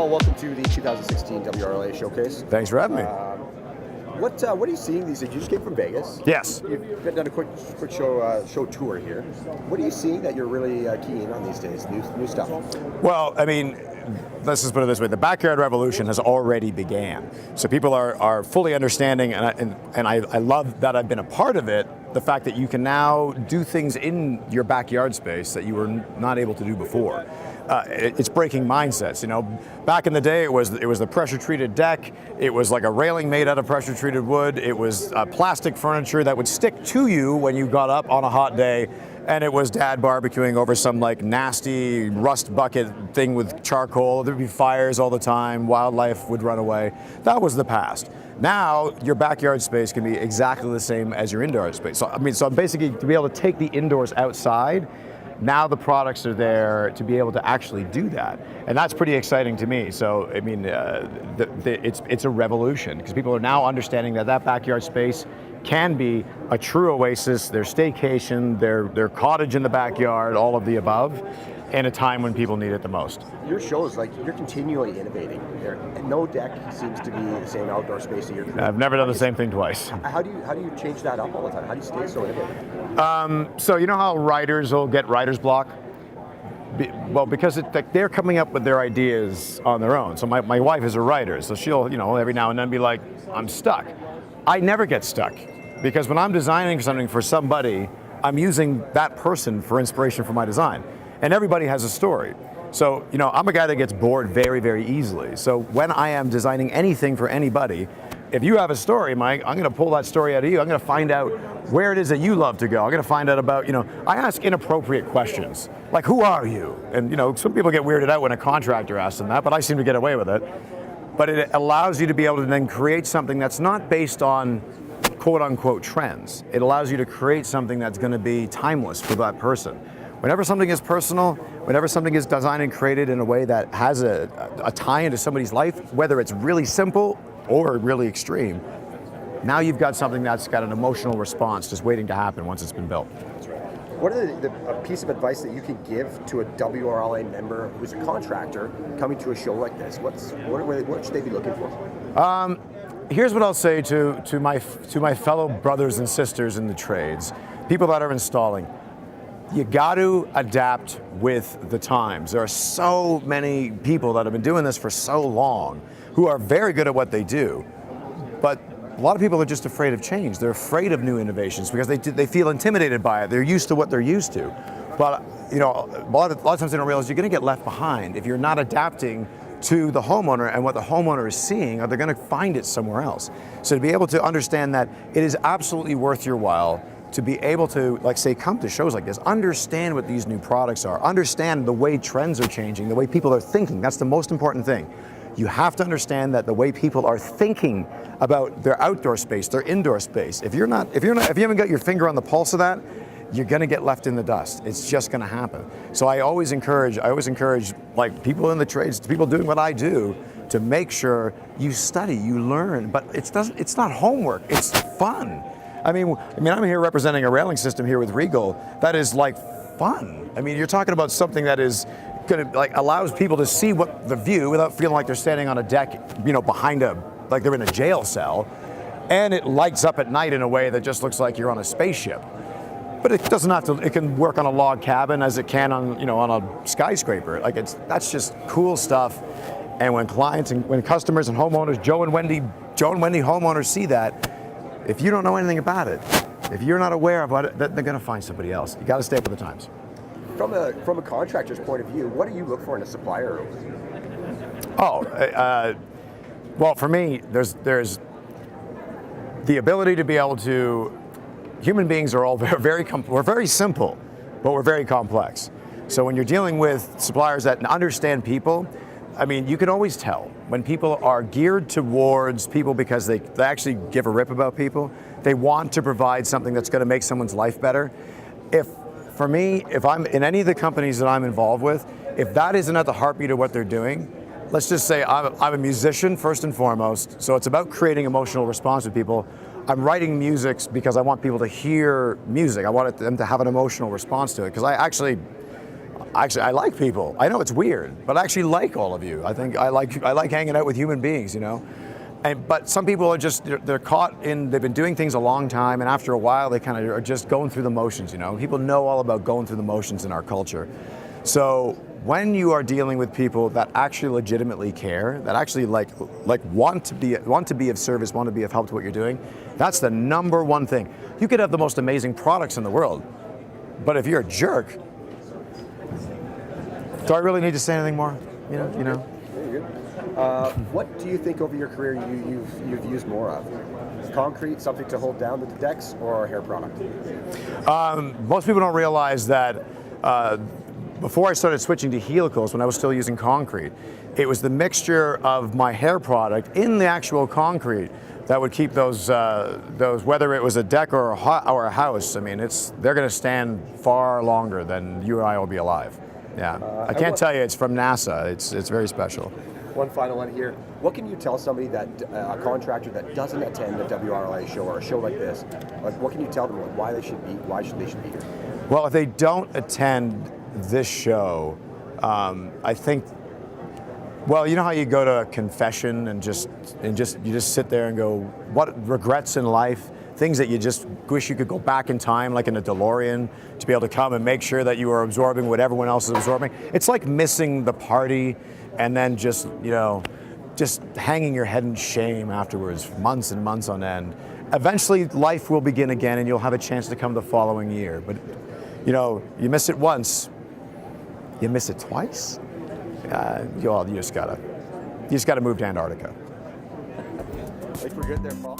Well, welcome to the 2016 WRLA Showcase. Thanks for having me. What are you seeing these days? You just came from Vegas. Yes. You've done a quick show tour here. What are you seeing that you're really keen on these days? New stuff. Well, I mean, let's just put it this way: the backyard revolution has already began. So people are fully understanding, and I love that I've been a part of it. The fact that you can now do things in your backyard space that you were not able to do before. It's breaking mindsets. You know, back in the day, it was the pressure-treated deck. It was like a railing made out of pressure-treated wood. It was plastic furniture that would stick to you when you got up on a hot day. And it was dad barbecuing over some like nasty rust bucket thing with charcoal. There'd be fires all the time. Wildlife would run away. That was the past. Now your backyard space can be exactly the same as your indoor space. So basically to be able to take the indoors outside. Now the products are there to be able to actually do that, and that's pretty exciting to me. So I mean, it's a revolution because people are now understanding that backyard space can be a true oasis, their staycation, their cottage in the backyard, all of the above, in a time when people need it the most. Your show is like you're continually innovating. No deck seems to be the same outdoor space that you're. I've never done the same thing twice. How do you change that up all the time? How do you stay so innovative? So you know how writers will get writer's block? Well, because they're coming up with their ideas on their own. So my wife is a writer, so she'll every now and then be like, I'm stuck. I never get stuck because when I'm designing something for somebody, I'm using that person for inspiration for my design. And everybody has a story. So, I'm a guy that gets bored very, very easily. So when I am designing anything for anybody, if you have a story, Mike, I'm going to pull that story out of you. I'm going to find out where it is that you love to go. I'm going to find out about, I ask inappropriate questions. Like, who are you? And, some people get weirded out when a contractor asks them that, but I seem to get away with it. But it allows you to be able to then create something that's not based on quote unquote trends. It allows you to create something that's going to be timeless for that person. Whenever something is personal, whenever something is designed and created in a way that has a tie into somebody's life, whether it's really simple or really extreme, now you've got something that's got an emotional response just waiting to happen once it's been built. That's right. What are a piece of advice that you can give to a WRLA member who's a contractor coming to a show like this? What should they be looking for? Here's what I'll say to my fellow brothers and sisters in the trades, people that are installing. You got to adapt with the times. There are so many people that have been doing this for so long who are very good at what they do, but a lot of people are just afraid of change. They're afraid of new innovations because they feel intimidated by it. They're used to what they're used to. But a lot of times they don't realize you're going to get left behind if you're not adapting to the homeowner and what the homeowner is seeing, or they're going to find it somewhere else. So to be able to understand that it is absolutely worth your while to be able to, like say, come to shows like this, understand what these new products are, understand the way trends are changing, the way people are thinking. That's the most important thing. You have to understand that the way people are thinking about their outdoor space, their indoor space. If you haven't got your finger on the pulse of that, you're going to get left in the dust. It's just going to happen. So I always encourage like people in the trades, people doing what I do, to make sure you study, you learn. But it's not homework. It's fun. I mean, I'm here representing a railing system here with Regal that is like fun. I mean, you're talking about something that is going to allows people to see what the view without feeling like they're standing on a deck, behind like they're in a jail cell, and it lights up at night in a way that just looks like you're on a spaceship. But it doesn't have to. It can work on a log cabin as it can on a skyscraper. That's just cool stuff. And when clients and when customers and homeowners, Joe and Wendy homeowners see that. If you don't know anything about it, if you're not aware about it, they're going to find somebody else. You got to stay up with the times. From a contractor's point of view, what do you look for in a supplier? Well, for me, there's the ability to be able to. Human beings are all we're very simple, but we're very complex. So when you're dealing with suppliers that understand people, I mean, you can always tell when people are geared towards people because they actually give a rip about people. They want to provide something that's going to make someone's life better. For me, if I'm in any of the companies that I'm involved with, if that isn't at the heartbeat of what they're doing, let's just say I'm a musician first and foremost, so it's about creating emotional response with people. I'm writing music because I want people to hear music. I want them to have an emotional response to it because Actually, I like people. I know it's weird, but I actually like all of you. I think I like hanging out with human beings, you know. But some people are just, they're caught in, they've been doing things a long time, and after a while they kind of are just going through the motions, you know. People know all about going through the motions in our culture. So when you are dealing with people that actually legitimately care, that actually like want to be of service, want to be of help to what you're doing, that's the number one thing. You could have the most amazing products in the world, but if you're a jerk, do I really need to say anything more? You know. Very good. What do you think over your career you've used more of? Concrete, something to hold down the decks, or a hair product? Most people don't realize that before I started switching to helicals, when I was still using concrete, it was the mixture of my hair product in the actual concrete that would keep those whether it was a deck or a house. I mean, they're going to stand far longer than you and I will be alive. Yeah, I can't tell you it's from NASA. It's very special. One final one here. What can you tell somebody that a contractor that doesn't attend a WRLA show or a show like this? Like, what can you tell them? Like, why they should be here? Well, if they don't attend this show, I think. Well, you know how you go to a confession and you just sit there and go, what regrets in life? Things that you just wish you could go back in time, like in a DeLorean, to be able to come and make sure that you are absorbing what everyone else is absorbing. It's like missing the party and then just hanging your head in shame afterwards, months and months on end. Eventually, life will begin again, and you'll have a chance to come the following year. But you miss it once, you miss it twice. You just gotta move to Antarctica. I think we're good there, Paul.